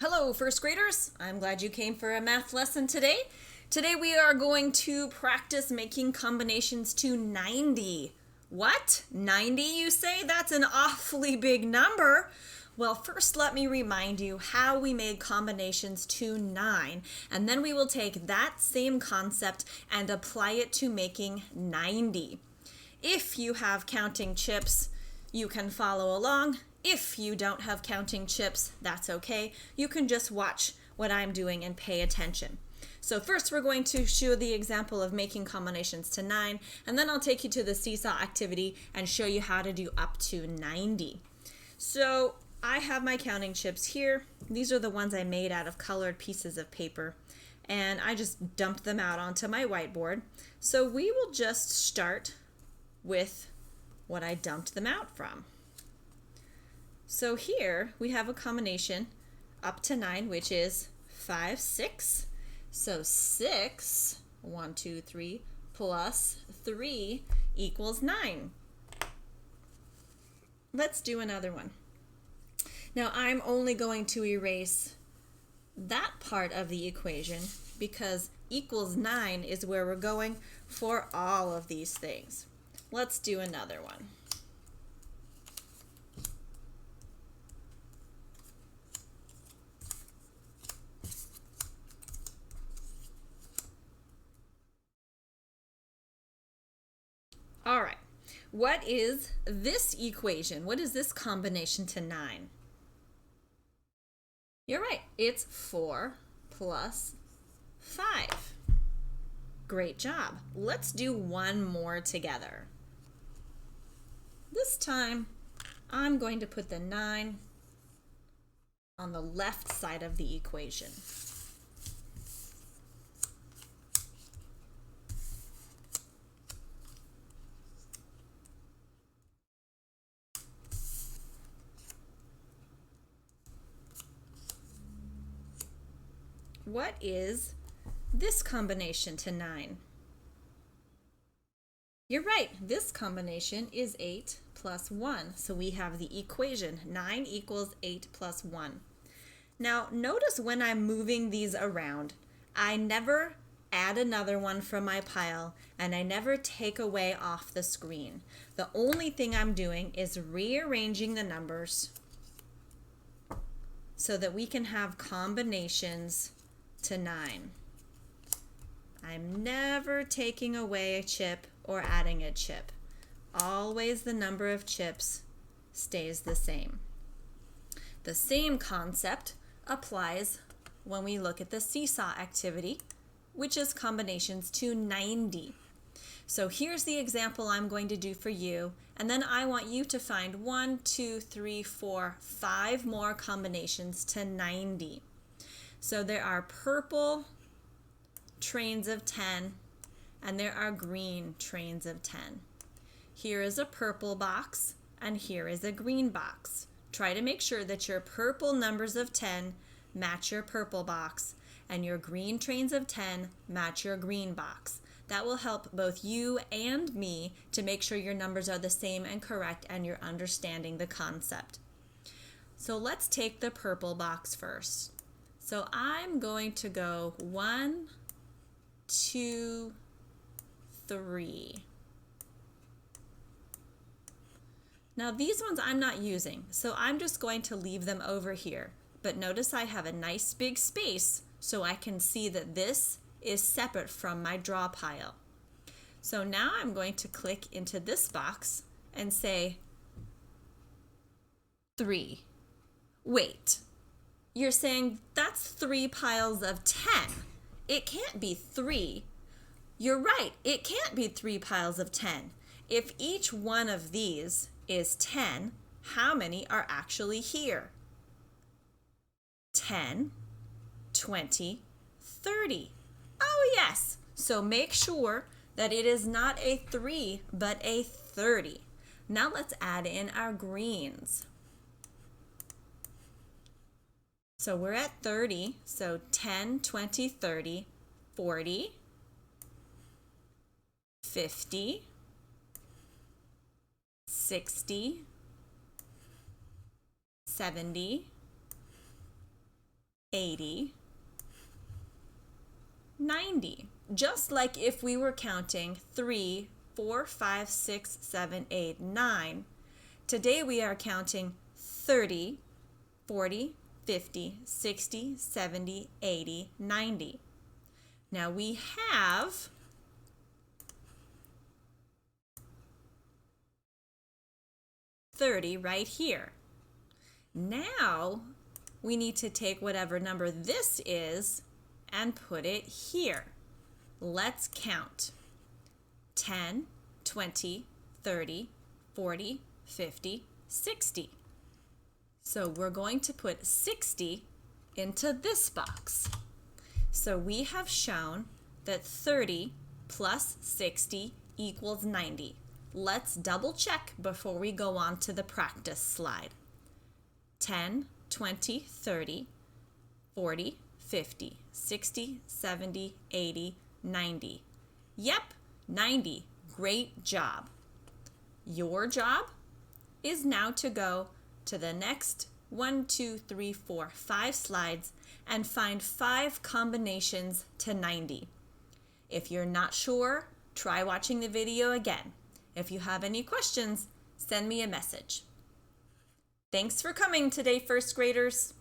Hello, first graders. I'm glad you came for a math lesson today. Today we are going to practice making combinations to 90. What? 90, you say? That's an awfully big number. Well, first let me remind you how we made combinations to 9, and then we will take that same concept and apply it to making 90. If you have counting chips, you can follow along. If you don't have counting chips, that's okay. You can just watch what I'm doing and pay attention. So first we're going to show the example of making combinations to 9, and then I'll take you to the seesaw activity and show you how to do up to 90. So I have my counting chips here. These are the ones I made out of colored pieces of paper, and I just dumped them out onto my whiteboard. So we will just start with what I dumped them out from. So here we have a combination up to 9, which is 5, 6. So 6, 1, 2, 3, plus 3 equals 9. Let's do another one. Now I'm only going to erase that part of the equation because equals 9 is where we're going for all of these things. Let's do another one. All right, what is this equation? What is this combination to 9? You're right, it's 4 plus 5. Great job. Let's do one more together. This time, I'm going to put the 9 on the left side of the equation. What is this combination to 9? You're right, this combination is 8 plus 1. So we have the equation 9 equals 8 plus 1. Now notice when I'm moving these around, I never add another one from my pile and I never take away off the screen. The only thing I'm doing is rearranging the numbers so that we can have combinations to 9. I'm never taking away a chip or adding a chip. Always the number of chips stays the same. The same concept applies when we look at the seesaw activity, which is combinations to 90. So here's the example I'm going to do for you, and then I want you to find 1, 2, 3, 4, 5 more combinations to 90. So there are purple trains of 10 and there are green trains of 10. Here is a purple box and here is a green box. Try to make sure that your purple numbers of 10 match your purple box and your green trains of 10 match your green box. That will help both you and me to make sure your numbers are the same and correct and you're understanding the concept. So let's take the purple box first. So I'm going to go 1, 2, 3. Now these ones I'm not using, so I'm just going to leave them over here. But notice I have a nice big space so I can see that this is separate from my draw pile. So now I'm going to click into this box and say 3. Wait. You're saying that's 3 piles of 10. It can't be 3. You're right, it can't be 3 piles of 10. If each one of these is 10, how many are actually here? 10, 20, 30. Oh yes, so make sure that it is not a 3, but a 30. Now let's add in our greens. So we're at 30, so 10, 20, 30, 40, 50, 60, 70, 80, 90. Just like if we were counting 3, 4, 5, 6, 7, 8, 9. Today we are counting 30, 40, 50, 60, 70, 80, 90. Now we have 30 right here. Now we need to take whatever number this is and put it here. Let's count. 10, 20, 30, 40, 50, 60. So we're going to put 60 into this box. So we have shown that 30 plus 60 equals 90. Let's double check before we go on to the practice slide. 10, 20, 30, 40, 50, 60, 70, 80, 90. Yep, 90. Great job. Your job is now to go to the next 1, 2, 3, 4, 5 slides and find 5 combinations to 90. If you're not sure, try watching the video again. If you have any questions, send me a message. Thanks for coming today, first graders.